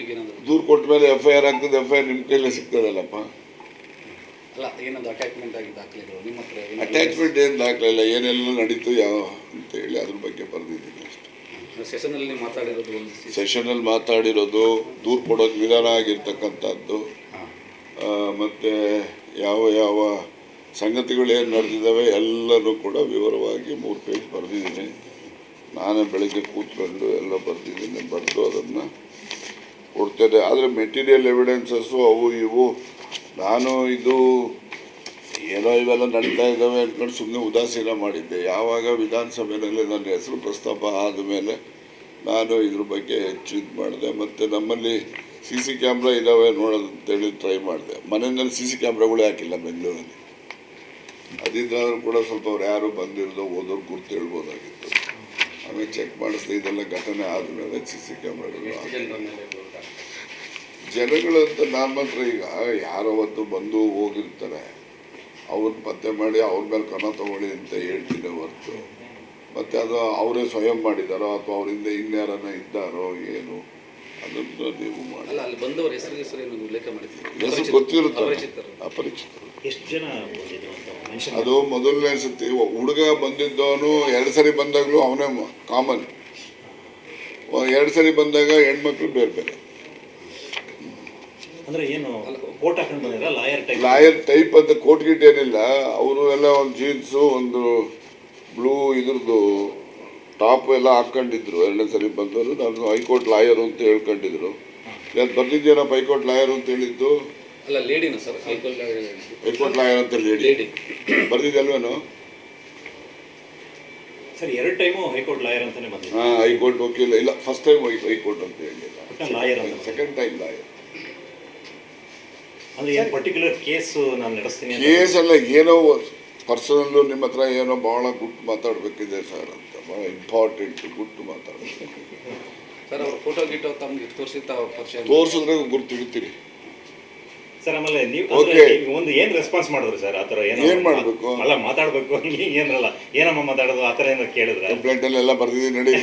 ಕೋರ್ಟಿಗೆ ಏನಾದರೂ ದೂರು ಕೊಟ್ಟ ಮೇಲೆ FIR ಆಗ್ತದೆ, FIR ನಿಮ್ಮ ಕೈಲೇ ಸಿಗ್ತದಲ್ಲಪ್ಪ. ಅಲ್ಲ, ಏನಾದ್ರು ಅಟ್ಯಾಚ್ಮೆಂಟ್ ಆಗಿ ದಾಖಲೆಗಳು ನಿಮ್ಮ ಹತ್ರ? ಅಟ್ಯಾಚ್ಮೆಂಟ್ ಏನು ದಾಖಲೆ ಇಲ್ಲ, ಏನೆಲ್ಲ ನಡೀತು ಯಾವ ಅಂತೇಳಿ ಅದ್ರ ಬಗ್ಗೆ ಬರೆದಿದ್ದೀನಿ ಅಷ್ಟೇ. ಸೆಷನಲ್ಲಿ ಮಾತಾಡಿರೋದು, ಸೆಷನಲ್ಲಿ ಮಾತಾಡಿರೋದು, ದೂರು ಕೊಡೋದು ವಿಧಾನ ಆಗಿರ್ತಕ್ಕಂಥದ್ದು, ಮತ್ತು ಯಾವ ಯಾವ ಸಂಗತಿಗಳು ಏನು ನಡೆದಿದ್ದಾವೆ ಎಲ್ಲನೂ ಕೂಡ ವಿವರವಾಗಿ 3 ಪೇಜ್ ಬರೆದಿದ್ದೀನಿ. ನಾನೇ ಬೆಳಗ್ಗೆ ಕೂತ್ಕೊಂಡು ಎಲ್ಲ ಬರೆದಿದ್ದೀನಿ, ಬರೆದು ಅದನ್ನು ಕೊಡ್ತೇನೆ. ಆದರೆ ಮೆಟೀರಿಯಲ್ ಎವಿಡೆನ್ಸಸ್ಸು ಅವು ಇವು ನಾನು ಇದು ಏನೋ ಇವೆಲ್ಲ ನಡೀತಾ ಇದ್ದಾವೆ ಅಂದ್ಕೊಂಡು ಸುಮ್ಮನೆ ಉದಾಸೀನ ಮಾಡಿದ್ದೆ. ಯಾವಾಗ ವಿಧಾನಸಭೆಯಲ್ಲಿ ನನ್ನ ಹೆಸರು ಪ್ರಸ್ತಾಪ ಆದಮೇಲೆ ನಾನು ಇದ್ರ ಬಗ್ಗೆ ಹೆಚ್ಚು ಇದು ಮಾಡಿದೆ. ಮತ್ತು ನಮ್ಮಲ್ಲಿ CC ಕ್ಯಾಮ್ರಾ ಇದ್ದಾವೆ ನೋಡೋದಂತೇಳಿ ಟ್ರೈ ಮಾಡಿದೆ. ಮನೆಯಲ್ಲಿ CC ಕ್ಯಾಮ್ರಾಗಳೇ ಹಾಕಿಲ್ಲ ಬೆಂಗಳೂರಲ್ಲಿ. ಅದಿದ್ದಾದ್ರೂ ಕೂಡ ಸ್ವಲ್ಪ ಅವ್ರು ಯಾರು ಬಂದಿರೋದು ಹೋದವ್ರು ಗುರ್ತು ಹೇಳ್ಬೋದಾಗಿತ್ತು. ಆಮೇಲೆ ಚೆಕ್ ಮಾಡಿಸ್ದೆ, ಇದೆಲ್ಲ ಘಟನೆ ಆದಮೇಲೆ CC ಕ್ಯಾಮ್ರಾಗಳು ಜನಗಳಂತ ನಮ್ಮ ಹತ್ರ ಈಗ ಯಾರೋ ಹೊತ್ತು ಬಂದು ಹೋಗಿರ್ತಾರೆ, ಅವ್ರನ್ನ ಪತ್ತೆ ಮಾಡಿ ಅವ್ರ ಮೇಲೆ ಕ್ರಮ ತಗೊಳ್ಳಿ ಅಂತ ಹೇಳ್ತೀನಿ ಹೊರತು ಮತ್ತು ಅದು ಅವರೇ ಸ್ವಯಂ ಮಾಡಿದಾರೋ ಅಥವಾ ಅವರಿಂದ ಇನ್ಯಾರನ್ನ ಇದ್ದಾರೋ ಏನು ಅದನ್ನು ನೀವು ಮಾಡಿ. ಅಲ್ಲಿ ಬಂದವರ ಹೆಸರು ಉಲ್ಲೇಖ ಮಾಡಿದ್ದೀವಿ. ಹೆಸರು ಗೊತ್ತಿರುತ್ತಾರೆ, ಅಪರಿಚಿತರು. ಎಷ್ಟು ಜನ ಅದು ಮೊದಲನೇ ಸತಿ ಹುಡುಗ ಬಂದಿದ್ದವನು 2 ಸರಿ ಬಂದಾಗಲೂ ಅವನೇ ಕಾಮನ್. 2 ಸರಿ ಬಂದಾಗ ಹೆಣ್ಮಕ್ಳು ಬೇರೆ ಬೇರೆ. ಅಂದ್ರೆ ಏನು ಕೋಟ್ ಹಾಕೊಂಡು ಬಂದಿರ ಲಾಯರ್ ಟೈಪ್ ಅಂತ ಕೋಟ್ ಗಿಟ್ ಏನಿಲ್ಲ. ಅವರು ಎಲ್ಲ ಒಂದು ಜೀನ್ಸು, ಒಂದು ಬ್ಲೂ ಇದ್ರದ್ದು ಟಾಪ್ ಎಲ್ಲ ಹಾಕ್ಕೊಂಡಿದ್ರು. 2ನೇ ಸರಿ ಬಂದವರು ನಾನು ಹೈಕೋರ್ಟ್ ಲಾಯರು ಅಂತ ಹೇಳ್ಕೊಂಡಿದ್ರು. ನಾನು ಬರ್ತಿದ್ದೇನಪ್ಪ ಹೈಕೋರ್ಟ್ ಲಾಯರು ಅಂತ ಹೇಳಿದ್ದು. ಅಲ್ಲ, ಲೇಡಿನ ಸರ್, ಹೈಕೋರ್ಟ್ ಲಾಯರ್ ಅಂತ ಲೇಡಿ ಬರ್ದಿದ್ದಲ್ವೇನು ಸರ್? 2 ಟೈಮು ಹೈಕೋರ್ಟ್ ಲಾಯರ್ ಅಂತಾನೆ ಬಂದಿದೆ. ಹೈಕೋರ್ಟ್ ವಕೀಲ ಇಲ್ಲ, ಫಸ್ಟ್ ಟೈಮ್ ಹೈಕೋರ್ಟ್ ಅಂತ ಹೇಳಿಲ್ಲ, ಲಾಯರ್, ಸೆಕೆಂಡ್ ಟೈಮ್ ಲಾಯರ್. ಅಂದ್ರೆ ಏನು ಪರ್ಟಿಕ್ಯುಲರ್ ಕೇಸು ನಾನು ನಡೆಸ್ತೀನಿ ಕೇಸ್ ಅಲ್ಲ, ಏನೋ ಪರ್ಸನಲ್ಲು ನಿಮ್ಮ ಹತ್ರ ಏನೋ ಭಾಳ ಗುಟ್ಟು ಮಾತಾಡಬೇಕಿದೆ ಸರ್ ಅಂತ, ಭಾಳ ಇಂಪಾರ್ಟೆಂಟ್ ಗುಟ್ಟು ಮಾತಾಡಬೇಕು ಸರ್. ಅವ್ರ ಫೋಟೋ ಗಿಟೋ ತಮಗೆ ತೋರಿಸಿದ್ರೆ ಗುರ್ತು ಹಿಡಿತೀರಿ ಸರ್. ಆಮೇಲೆ ನೀವು ಒಂದು ಏನು ರೆಸ್ಪಾನ್ಸ್ ಮಾಡಿದ್ರು ಸರ್? ಆ ಥರ ಏನು ಮಾಡಬೇಕು ಅಲ್ಲ, ಮಾತಾಡಬೇಕು ಏನಲ್ಲ, ಏನಮ್ಮ ಮಾತಾಡೋದು ಆ ಥರ ಏನಾದ್ರು ಕೇಳಿದ್ರೆ? ಕಂಪ್ಲೇಂಟಲ್ಲಿ ಎಲ್ಲ ಬರ್ದಿದ್ದೀನಿ ನೋಡಿ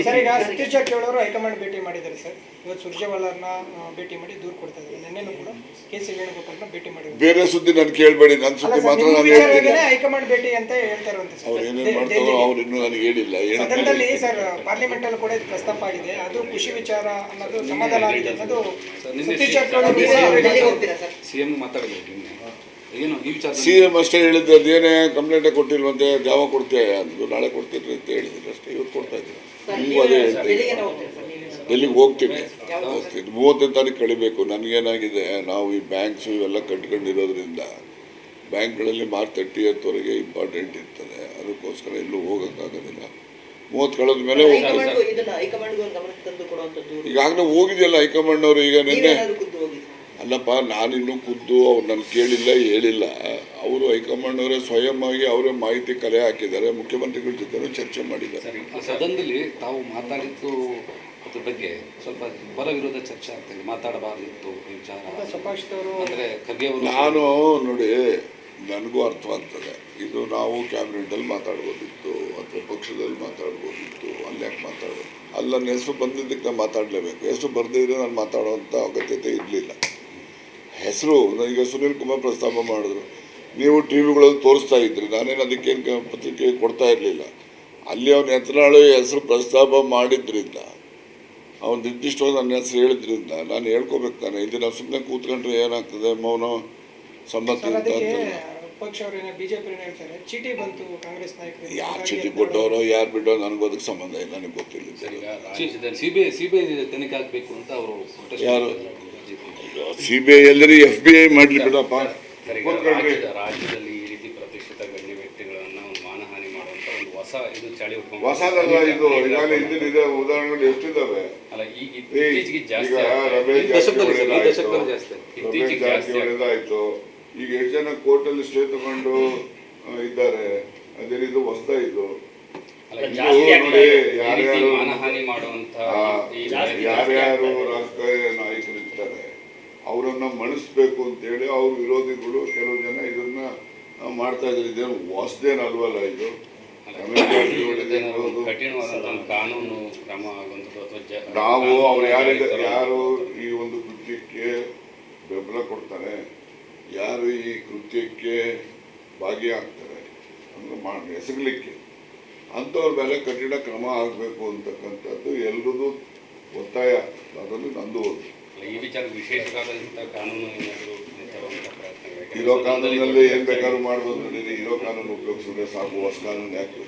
ಸರ್. ಈಗ ಸತೀಶ್ ಜಾರಕಿಹೊಳಿ ಅವರು ಹೈಕಮಾಂಡ್ ಭೇಟಿ ಮಾಡಿದ್ದಾರೆ ಸರ್. ಇವತ್ತು ಸುರ್ಜೇವಾಲಾರನ್ನ ಭೇಟಿ ಮಾಡಿ ದೂರು ಕೊಡ್ತಾ ಇದ್ದಾರೆ. ನಿನ್ನೆನೂ ಕೂಡ KC ವೇಣುಗೋಪಾಲ್ನ ಭೇಟಿ ಮಾಡಿದ್ದಾರೆ. ಬೇರೆ ಸುದ್ದಿ ನಾನು ಕೇಳಬೇಡಿ, ನನ್ನ ಸುದ್ದಿ ಮಾತ್ರ ನಾನು ಹೇಳ್ತೀನಿ. ಹೈಕಮಾಂಡ್ ಭೇಟಿ ಅಂತ ಹೇಳ್ತಾ ಇರುವಂತೆ ಸರ್. ಅವ್ರು ಏನೇನು ಮಾಡ್ತಾರೋ ಅವ್ರು ಇನ್ನೂ ನನಗೆ ಹೇಳಿಲ್ಲ. ಸದನದಲ್ಲಿ ಸರ್ ಪಾರ್ಲಿಮೆಂಟ್ ಅಲ್ಲಿ ಕೂಡ ಪ್ರಸ್ತಾಪ ಆಗಿದೆ, ಅದು ಖುಷಿ ವಿಚಾರ ಅನ್ನೋದು ಸಮಾಧಾನ ಆಗಿದೆ ಅನ್ನೋದು ಸತೀಶ್ ಜಾರಕಿಹೊಳಿ CM ಮಾತಾಡಲಿಲ್ಲ ಏನು ಈ ವಿಚಾರ. CM ಅಷ್ಟೇ ಹೇಳಿದ್ದು, ಅದೇನೇ ಕಂಪ್ಲೇಂಟೇ ಕೊಟ್ಟಿಲ್ವಂತೆ, ಯಾವ ಕೊಡ್ತೀಯ ಅಂದು ನಾಳೆ ಕೊಡ್ತೀನಿ ಅಂತ ಹೇಳಿದ್ರು ಅಷ್ಟೇ. ಇವತ್ತು ಕೊಡ್ತಾ ಇದ್ದೀನಿ, ನಿಮಗೂ ಅದೇ ಹೇಳ್ತೀನಿ. ಎಲ್ಲಿಗೆ ಹೋಗ್ತೀನಿ 30ನೇ ತಾರೀಕು ಕಳಿಬೇಕು. ನನಗೇನಾಗಿದೆ, ನಾವು ಈ ಬ್ಯಾಂಕ್ಸು ಇವೆಲ್ಲ ಕಟ್ಕೊಂಡಿರೋದ್ರಿಂದ ಬ್ಯಾಂಕ್ಗಳಲ್ಲಿ ಮಾರ್ಚ್ 30th ಇಂಪಾರ್ಟೆಂಟ್ ಇರ್ತದೆ. ಅದಕ್ಕೋಸ್ಕರ ಎಲ್ಲೂ ಹೋಗೋಕ್ಕಾಗೋದಿಲ್ಲ. 30 ಕಳೆದ ಮೇಲೆ ಹೋಗ್ತೀನಿ. ಈಗಾಗಲೇ ಹೋಗಿದೆಯಲ್ಲ ಹೈಕಮಾಂಡ್ನವರು. ಈಗ ನಿನ್ನೆ ಅಲ್ಲಪ್ಪ, ನಾನಿನ್ನೂ ಖುದ್ದು ಅವ್ರು ನನ್ನ ಕೇಳಿಲ್ಲ, ಹೇಳಿಲ್ಲ. ಅವರು ಹೈಕಮಾಂಡ್ನವರೇ ಸ್ವಯಂ ಆಗಿ ಅವರೇ ಮಾಹಿತಿ ಕಲೆ ಹಾಕಿದ್ದಾರೆ. ಮುಖ್ಯಮಂತ್ರಿಗಳ ಜೊತೆ ಚರ್ಚೆ ಮಾಡಿದ್ದಾರೆ. ಸದನದಲ್ಲಿ ತಾವು ಮಾತಾಡಿದ್ದು ಅದ್ರ ಬಗ್ಗೆ ಸ್ವಲ್ಪ ಪರ ವಿರೋಧ ಚರ್ಚೆ ಆಗ್ತದೆ. ಮಾತಾಡಬಾರ್ದಿತ್ತು ಈ ವಿಚಾರ ಅಂದರೆ ಖರ್ಗೆ ಅವರು. ನಾನು ನೋಡಿ, ನನಗೂ ಅರ್ಥವಾಗ್ತದೆ ಇದು. ನಾವು ಕ್ಯಾಬಿನೆಟಲ್ಲಿ ಮಾತಾಡ್ಬೋದಿತ್ತು ಅಥವಾ ಪಕ್ಷದಲ್ಲಿ ಮಾತಾಡ್ಬೋದಿತ್ತು. ಅಲ್ಲಿ ಯಾಕೆ ಮಾತಾಡೋದು? ಅಲ್ಲಿ ನನ್ನ ಹೆಸರು ಬಂದಿದ್ದಕ್ಕೆ ನಾನು ಮಾತಾಡಲೇಬೇಕು. ಹೆಸರು ಬರೆದಿದ್ರೆ ನಾನು ಮಾತಾಡೋವಂಥ ಅಗತ್ಯತೆ ಇರಲಿಲ್ಲ. ಹೆಸರು ಈಗ ಸುನೀಲ್ ಕುಮಾರ್ ಪ್ರಸ್ತಾಪ ಮಾಡಿದ್ರು, ನೀವು TVಗಳಲ್ಲಿ ತೋರಿಸ್ತಾ ಇದ್ರಿ, ನಾನೇನು ಅದಕ್ಕೇನು ಪತ್ರಿಕೆ ಕೊಡ್ತಾ ಇರಲಿಲ್ಲ. ಅಲ್ಲಿ ಅವನ ಹೆಸರು ಪ್ರಸ್ತಾಪ ಮಾಡಿದ್ರಿಂದ, ಅವನು ನಿರ್ದಿಷ್ಟವಾಗಿ ನನ್ನ ಹೆಸರು ಹೇಳಿದ್ರಿಂದ ನಾನು ಹೇಳ್ಕೋಬೇಕು ತಾನೆ. ಇದು ನಾವು ಸುಮ್ಮನೆ ಕೂತ್ಕೊಂಡ್ರೆ ಏನಾಗ್ತದೆ, ಮೌನ ಸಮ್ಮತಿ ಅಂತ. ಯಾರು ಚೀಟಿ ಕೊಟ್ಟವರು ಯಾರು ಬಿಟ್ಟೋ ನನಗೂ ಅದಕ್ಕೆ ಸಂಬಂಧ ಇಲ್ಲ, ನನಗೆ ಗೊತ್ತಿಲ್ಲ. ಸಿಬಿಐ ತನಿಖೆ ಆಗಬೇಕು ಅಂತ ಅವರು. ಯಾರು CBI ಎಲ್ಲರೂ FBI ಮಾಡಲಿ ಬಿಡಪ್ಪ. ರಾಜ್ಯದಲ್ಲಿ ಈ ರೀತಿ ಪ್ರತಿಷ್ಠಿತ ಗಣ್ಯ ವ್ಯಕ್ತಿಗಳನ್ನು ಒಂದು ಮಾನಹಾನಿ ಮಾಡುವಂತ ಒಂದು ಹೊಸ ಇದು ಚಾಳಿ ಹೊಸದಲ್ಲ ಇದು. ಈಗಾಗಲೇ ಹಿಂದಿನ ಉದಾಹರಣೆಗಳು ಎಷ್ಟಿದ್ದಾವೆ. ಅಲ್ಲ, ಈಗ ಇತ್ತೀಚೆಗೆ ಜಾಸ್ತಿ ಆಯ್ತು. ಈಗ 8 ಜನ ಕೋರ್ಟಲ್ಲಿ ಸ್ಟೇ ತಗೊಂಡು ಇದ್ದಾರೆ. ಅದೇ ರೀತಿ ಹೊಸದ ಇದು. ಮಾನಹಾನಿ ಮಾಡುವಂತ ಯಾರ್ಯಾರು ರಾಜಕೀಯ ನಾಯಕರಿರ್ತಾರೆ ಅವರನ್ನ ಮಣಿಸ್ಬೇಕು ಅಂತೇಳಿ ಅವ್ರ ವಿರೋಧಿಗಳು ಕೆಲವು ಜನ ಇದನ್ನ ಮಾಡ್ತಾ ಇದ್ದಾರೆ. ಇದೇನು ಹೊಸದೇನಲ್ವಲ್ಲ ಇದು. ಕಠಿಣವಾದಂತಹ ಕಾನೂನು ಕ್ರಮ ನಾವು ಅವ್ರು ಯಾರು ಈ ಒಂದು ಕೃತ್ಯಕ್ಕೆ ಬೆಂಬಲ ಕೊಡ್ತಾರೆ, ಯಾರು ಈ ಕೃತ್ಯಕ್ಕೆ ಭಾಗಿಯಾಗ್ತಾರೆ ಅಂದರೆ ಎಸಗಲಿಕ್ಕೆ ಅಂಥವ್ರ ಮೇಲೆ ಕಠಿಣ ಕ್ರಮ ಆಗಬೇಕು ಅಂತಕ್ಕಂಥದ್ದು ಎಲ್ಲರದು ಒತ್ತಾಯ. ಅದರಲ್ಲಿ ನಂದು ಒಂದು ಈ ವಿಚಾರ ವಿಶೇಷವಾದಂಥ ಕಾನೂನು ಏನಾದರೂ ತರುವಂಥ ಪ್ರಯತ್ನ ಇರೋ ಕಾನೂನಲ್ಲಿ ಏನು ಬೇಕಾದ್ರೂ ಮಾಡ್ಬೋದು. ನಡೀರಿ, ಇರೋ ಕಾನೂನು ಉಪಯೋಗಿಸಿದ್ರೆ ಸಾಕು, ಹೊಸ ಕಾನೂನು ಯಾಕೆ